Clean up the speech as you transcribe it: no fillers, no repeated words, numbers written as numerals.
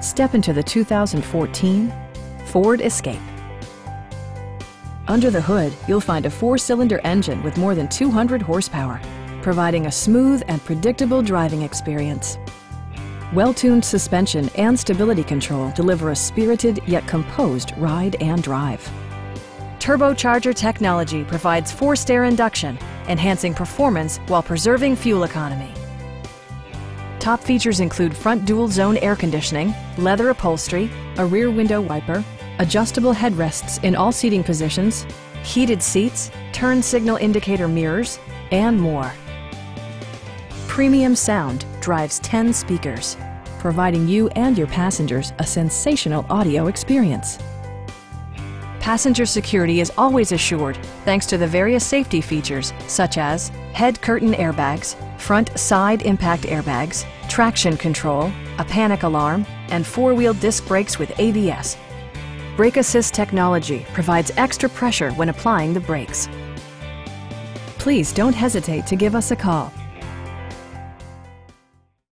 Step into the 2014 Ford Escape. Under the hood, you'll find a 4-cylinder engine with more than 200 horsepower, providing a smooth and predictable driving experience. Well-tuned suspension and stability control deliver a spirited yet composed ride and drive. Turbocharger technology provides forced air induction, enhancing performance while preserving fuel economy. Top features include front dual-zone air conditioning, leather upholstery, a rear window wiper, adjustable headrests in all seating positions, heated seats, turn signal indicator mirrors, and more. Premium sound drives 10 speakers, providing you and your passengers a sensational audio experience. Passenger security is always assured thanks to the various safety features such as head curtain airbags, front side impact airbags, traction control, a panic alarm, and 4-wheel disc brakes with ABS. Brake Assist technology provides extra pressure when applying the brakes. Please don't hesitate to give us a call.